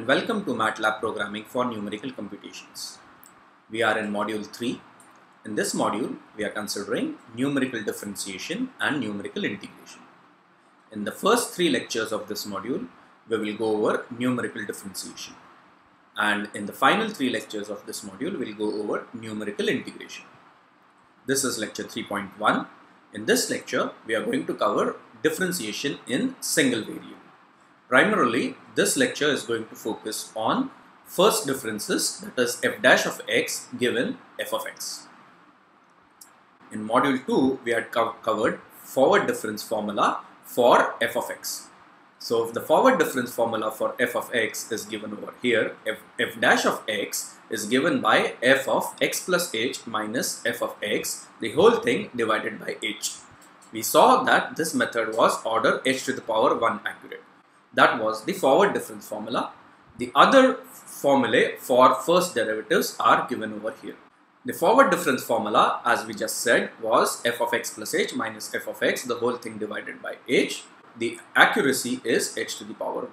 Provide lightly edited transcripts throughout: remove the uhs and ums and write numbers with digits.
and welcome to MATLAB programming for numerical computations. We are in module 3. In this module, we are considering numerical differentiation and numerical integration. In the first 3 lectures of this module, we will go over numerical differentiation. And in the final 3 lectures of this module, we will go over numerical integration. This is lecture 3.1. In this lecture, we are going to cover differentiation in single variable. Primarily, this lecture is going to focus on first differences, that is f dash of x given f of x. In module 2, we had covered forward difference formula for f of x. So, if the forward difference formula for f of x is given over here, f dash of x is given by f of x plus h minus f of x, the whole thing divided by h. We saw that this method was order h to the power 1 accurate. That was the forward difference formula. The other formulae for first derivatives are given over here. The forward difference formula, as we just said, was f of x plus h minus f of x, the whole thing divided by h. The accuracy is h to the power 1.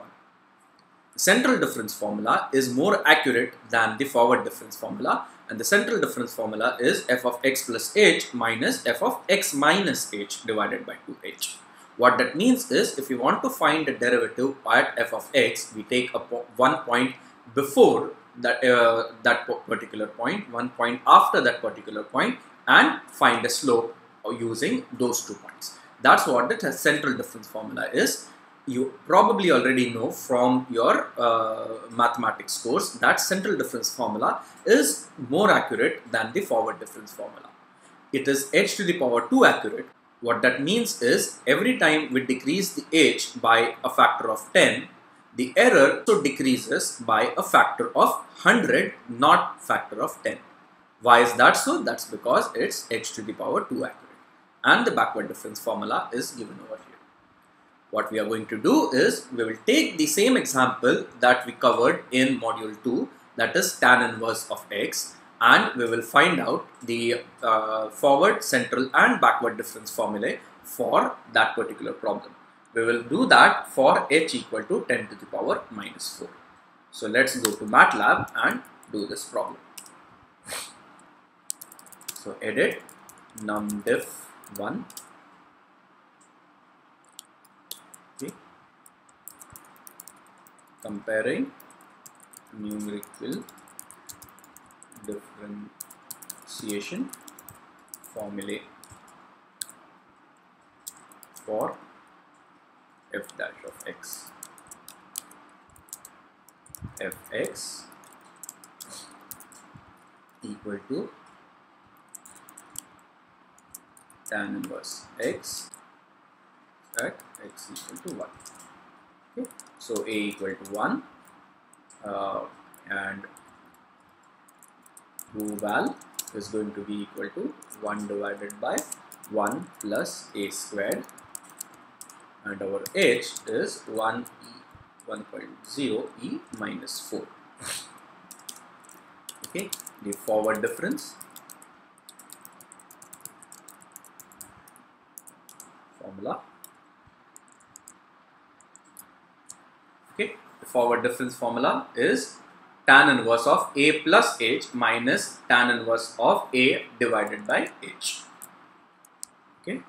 The central difference formula is more accurate than the forward difference formula, and the central difference formula is f of x plus h minus f of x minus h divided by 2h. What that means is, if we want to find a derivative at f of x, we take one point before that, that particular point, one point after that particular point, and find a slope using those 2 points. That's what the central difference formula is. You probably already know from your mathematics course that central difference formula is more accurate than the forward difference formula. It is h to the power 2 accurate. What that means is, every time we decrease the h by a factor of 10, the error also decreases by a factor of 100, not factor of 10. Why is that so? That's because it's h to the power 2 accurate. And the backward difference formula is given over here. What we are going to do is, we will take the same example that we covered in module 2, that is tan inverse of x, and we will find out the forward, central and backward difference formulae for that particular problem. We will do that for h equal to 10 to the power minus 4. So let's go to MATLAB and do this problem. So edit numdiff1. Okay. Comparing numerical differentiation formulae for f dash of x. Fx equal to tan inverse x at x equal to 1. Okay. So a equal to 1 and val is going to be equal to 1 divided by 1 plus a squared, and our h is 1.0 e minus 4. Okay, the forward difference formula. Okay, the forward difference formula is tan inverse of a plus h minus tan inverse of a divided by h. Okay,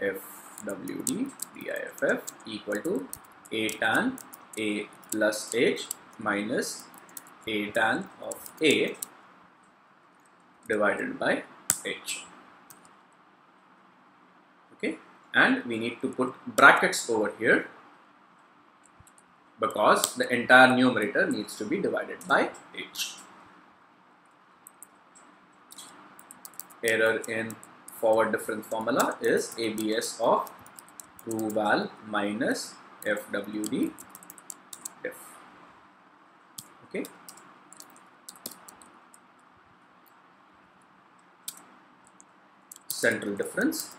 FWD DIFF equal to a tan a plus h minus a tan of a divided by h. Okay, and we need to put brackets over here, because the entire numerator needs to be divided by h. Error in forward difference formula is ABS of val minus FWD diff. Okay. Central difference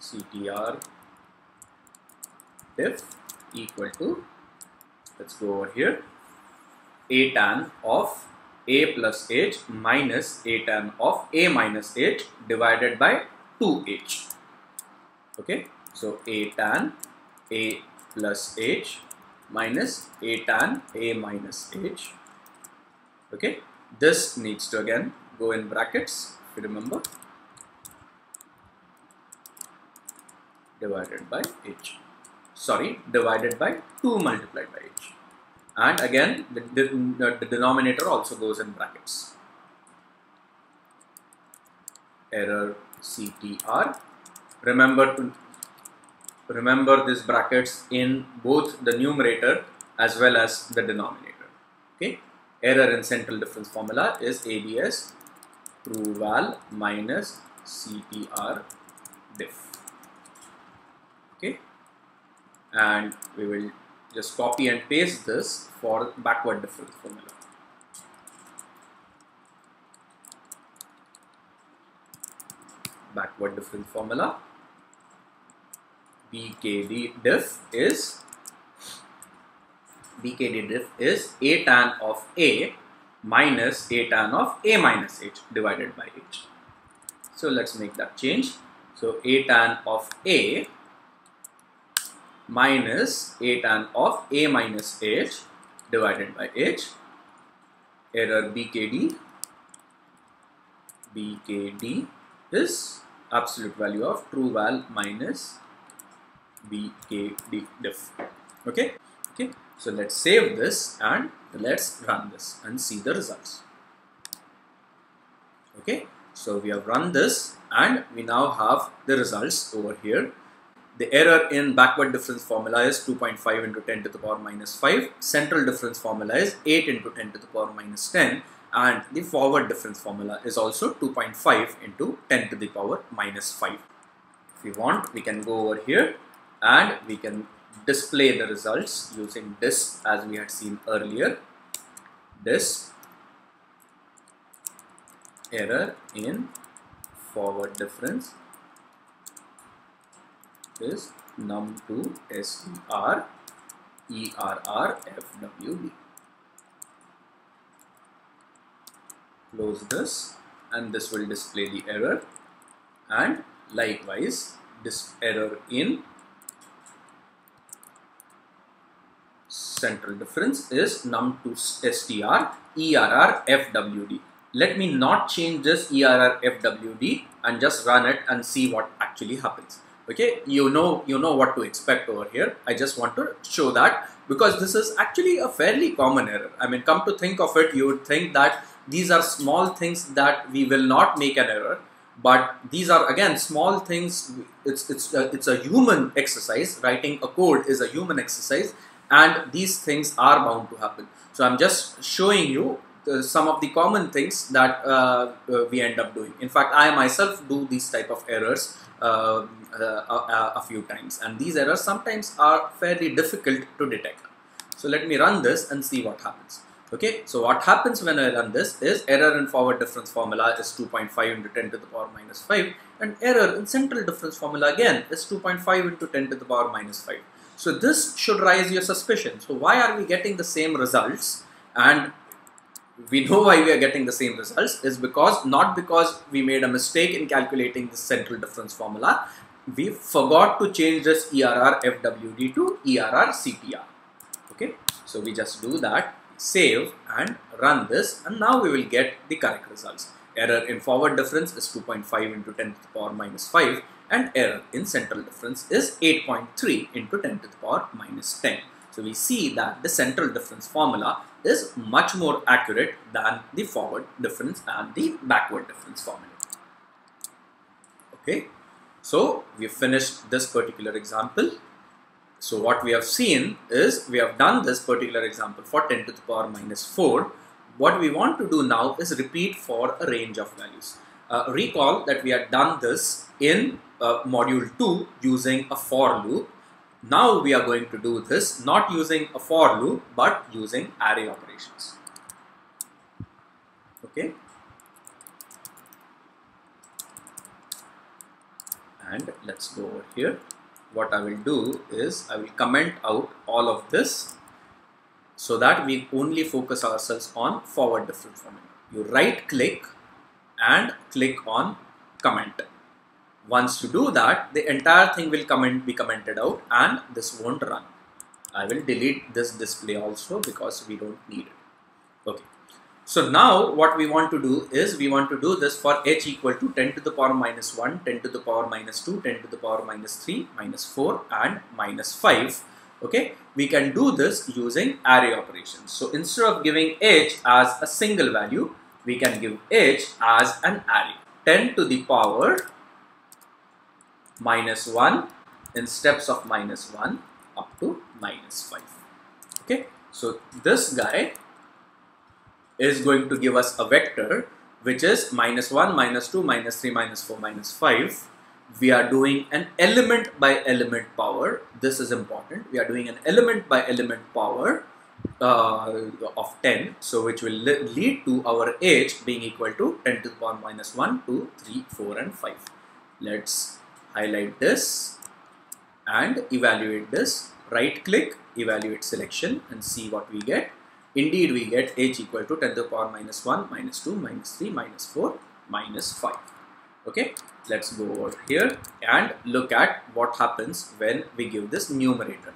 CTR diff equal to, let's go over here, a tan of a plus h minus a tan of a minus h divided by 2h. Okay, so a tan a plus h minus a tan a minus h. Okay, this needs to again go in brackets, if you remember, divided by h. Sorry, divided by 2 multiplied by h. And again, the denominator also goes in brackets. Error CTR. Remember this brackets in both the numerator as well as the denominator. Okay. Error in central difference formula is ABS true val minus CTR diff. Okay. And we will just copy and paste this for backward difference formula. Backward difference formula, BKD diff is A tan of A minus A tan of A minus H divided by H. So let's make that change. So A tan of A minus A tan of A minus H divided by H. Error BKD is absolute value of true val minus BKD diff. Okay. So let's save this and let's run this and see the results. Okay. So we have run this and we now have the results over here. The error in backward difference formula is 2.5 into 10 to the power minus 5. Central difference formula is 8 into 10 to the power minus 10. And the forward difference formula is also 2.5 into 10 to the power minus 5. If we want, we can go over here and we can display the results using this, as we had seen earlier. This error in forward difference is num2 str err fwd. Close this and this will display the error, and likewise this error in central difference is num2 str err fwd. Let me not change this err fwd and just run it and see what actually happens. Okay, you know what to expect over here. I just want to show that because this is actually a fairly common error. I mean, come to think of it, you would think that these are small things that we will not make an error, but these are again small things. It's a human exercise. Writing a code is a human exercise, and these things are bound to happen. So I'm just showing you some of the common things that we end up doing. In fact, I myself do these type of errors a few times, and these errors sometimes are fairly difficult to detect. So let me run this and see what happens. Okay, so what happens when I run this is error in forward difference formula is 2.5 into 10 to the power minus 5, and error in central difference formula again is 2.5 into 10 to the power minus 5. So this should raise your suspicion. So why are we getting the same results? And we know why we are getting the same results is because, not because we made a mistake in calculating the central difference formula, we forgot to change this ERR FWD to ERR CTR. Okay, so we just do that, save and run this, and now we will get the correct results. Error in forward difference is 2.5 into 10 to the power minus 5, and error in central difference is 8.3 into 10 to the power minus 10. So we see that the central difference formula is much more accurate than the forward difference and the backward difference formula. Okay, so we have finished this particular example. So what we have seen is we have done this particular example for 10 to the power minus 4. What we want to do now is repeat for a range of values. Recall that we had done this in module 2 using a for loop. Now we are going to do this not using a for loop but using array operations. Okay. And let's go over here. What I will do is I will comment out all of this so that we only focus ourselves on forward difference formula. You right click and click on comment. Once you do that, the entire thing will be commented out and this won't run. I will delete this display also because we don't need it. Okay. So now what we want to do is we want to do this for h equal to 10 to the power minus 1, 10 to the power minus 2, 10 to the power minus 3, minus 4 and minus 5. Okay, we can do this using array operations. So instead of giving h as a single value, we can give h as an array. 10 to the power minus 1 in steps of minus 1 up to minus 5. Okay, so this guy is going to give us a vector which is minus 1, minus 2, minus 3, minus 4, minus 5. We are doing an element by element power. This is important. We are doing an element by element power of 10. So which will lead to our h being equal to 10 to the power minus 1, 2, 3, 4 and 5. Let's highlight this and evaluate this. Right click, evaluate selection and see what we get. Indeed, we get h equal to 10 to the power minus 1, minus 2, minus 3, minus 4, minus 5. Okay, let's go over here and look at what happens when we give this numerator.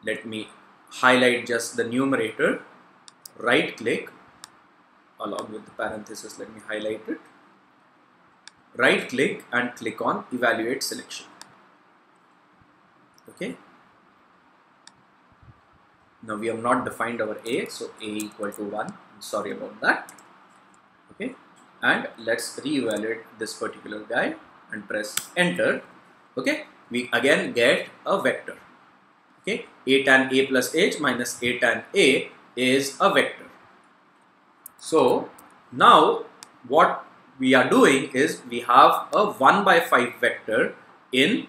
Let me highlight just the numerator, right click, along with the parenthesis, let me highlight it. Right click and click on evaluate selection. Okay. Now we have not defined our a, so a equal to 1. I'm sorry about that. Okay, and let's re-evaluate this particular guy and press enter. Okay, we again get a vector. Okay, a tan a plus h minus a tan a is a vector. So now what we are doing is we have a 1 by 5 vector in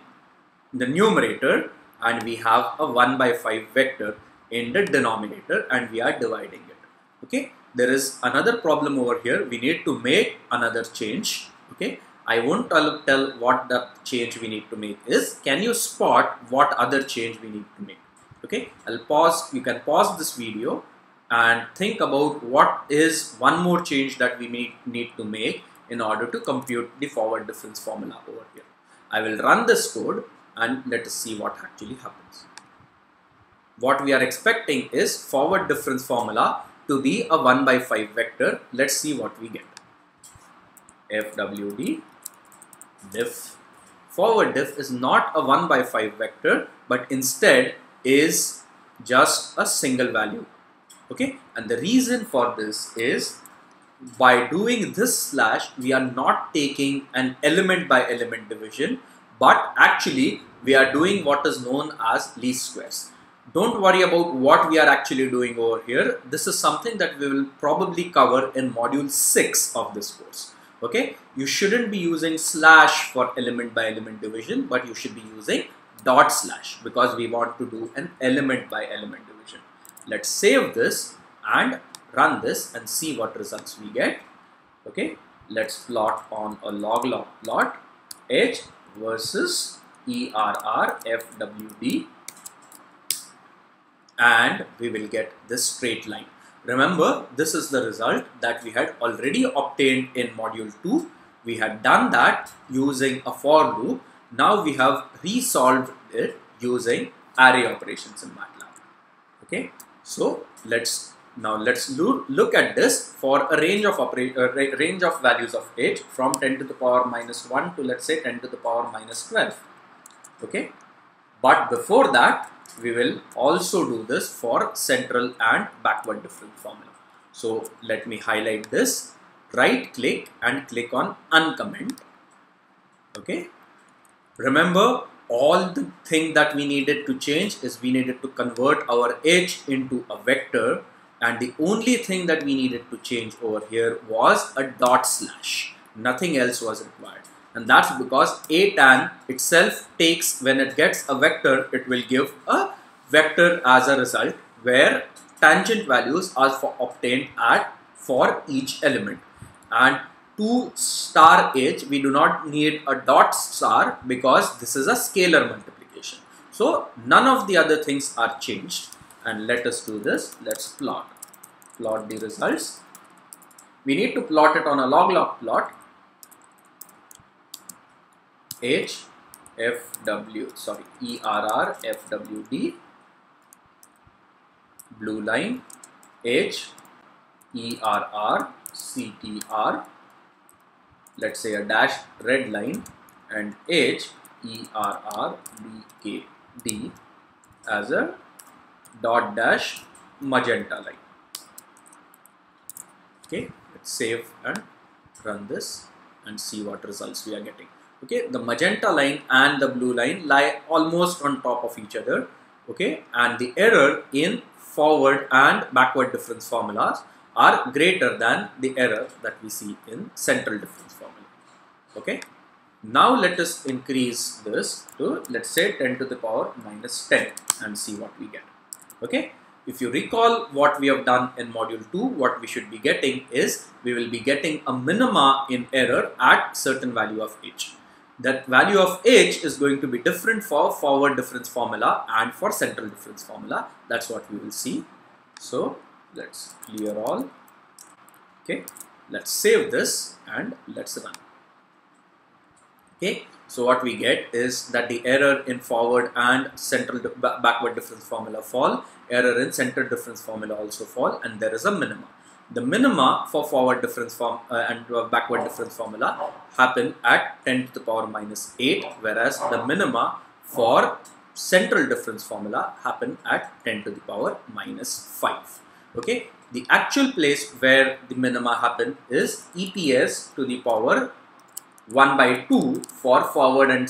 the numerator and we have a 1 by 5 vector in the denominator and we are dividing it. Okay, there is another problem over here. We need to make another change. Okay, I won't tell what the change we need to make is. Can you spot what other change we need to make? Okay, I'll pause. You can pause this video and think about what is one more change that we need to make in order to compute the forward difference formula over here. I will run this code and let us see what actually happens. What we are expecting is forward difference formula to be a 1 by 5 vector. Let's see what we get. FWD diff. Forward diff is not a 1 by 5 vector, but instead is just a single value. Okay, and the reason for this is by doing this slash, we are not taking an element by element division, but actually we are doing what is known as least squares. Don't worry about what we are actually doing over here. This is something that we will probably cover in module 6 of this course. Okay, you shouldn't be using slash for element by element division, but you should be using dot slash because we want to do an element by element division. Let's save this and run this and see what results we get. Okay, let's plot on a log plot h versus ERR FWD. And we will get this straight line. Remember, this is the result that we had already obtained in module 2. We had done that using a for loop. Now we have resolved it using array operations in MATLAB. Okay, so let's look at this for a range of values of h from 10 to the power minus 1 to, let's say, 10 to the power minus 12. Okay, but before that, we will also do this for central and backward difference formula. So let me highlight this, right click and click on uncomment. Okay, remember all the thing that we needed to change is we needed to convert our h into a vector, and the only thing that we needed to change over here was a dot slash. Nothing else was required. And that's because a tan itself takes, when it gets a vector, it will give a vector as a result where tangent values are obtained for each element. And to star h, we do not need a dot star because this is a scalar multiplication. So none of the other things are changed. And let us do this. Let's plot the results. We need to plot it on a log plot. ERR FWD blue line H ERR CTR, let's say a dashed red line, and H ERR BKD as a dot dash magenta line. Okay, let's save and run this and see what results we are getting. Okay, the magenta line and the blue line lie almost on top of each other. Okay, and the error in forward and backward difference formulas are greater than the error that we see in central difference formula. Okay, now let us increase this to, let's say, 10 to the power minus 10 and see what we get. Okay, if you recall what we have done in module 2, what we should be getting is, we will be getting a minima in error at certain value of H. That value of H is going to be different for forward difference formula and for central difference formula. That's what we will see. So let's clear all. Okay, let's save this and let's run. Okay, so what we get is that the error in forward and central backward difference formula fall, error in central difference formula also fall, and there is a minima. The minima for forward difference and backward difference formula happen at 10 to the power minus 8, whereas the minima for central difference formula happen at 10 to the power minus 5. Okay, the actual place where the minima happen is EPS to the power 1 by 2 for forward and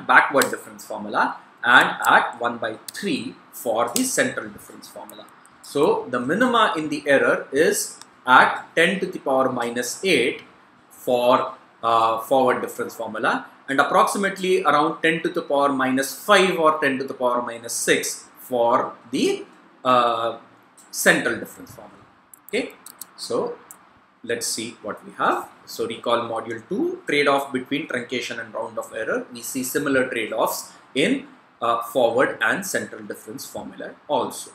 backward difference formula, and at 1 by 3 for the central difference formula. So the minima in the error is at 10 to the power minus 8 for forward difference formula, and approximately around 10 to the power minus 5 or 10 to the power minus 6 for the central difference formula. Okay, so let's see what we have. So recall module 2, trade-off between truncation and round of error. We see similar trade-offs in forward and central difference formula also.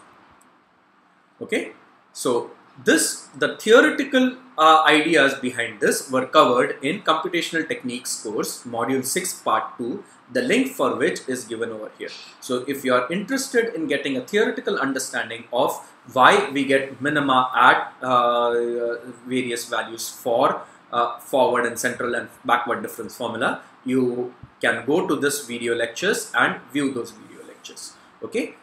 Okay, so the theoretical ideas behind this were covered in Computational Techniques course, module 6 part 2, the link for which is given over here. So if you are interested in getting a theoretical understanding of why we get minima at various values for forward and central and backward difference formula, you can go to this video lectures and view those video lectures. Okay.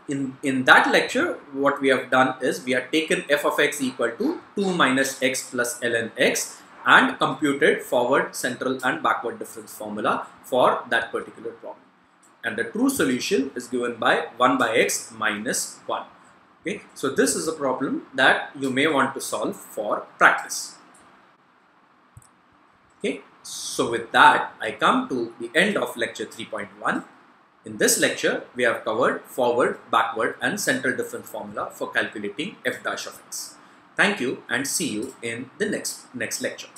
In that lecture, what we have done is we have taken f of x equal to 2 minus x plus ln x and computed forward, central and backward difference formula for that particular problem. And the true solution is given by 1 by x minus 1. Okay, so this is a problem that you may want to solve for practice. Okay, so with that, I come to the end of lecture 3.1. In this lecture, we have covered forward, backward and central difference formula for calculating f dash of x. Thank you and see you in the next lecture.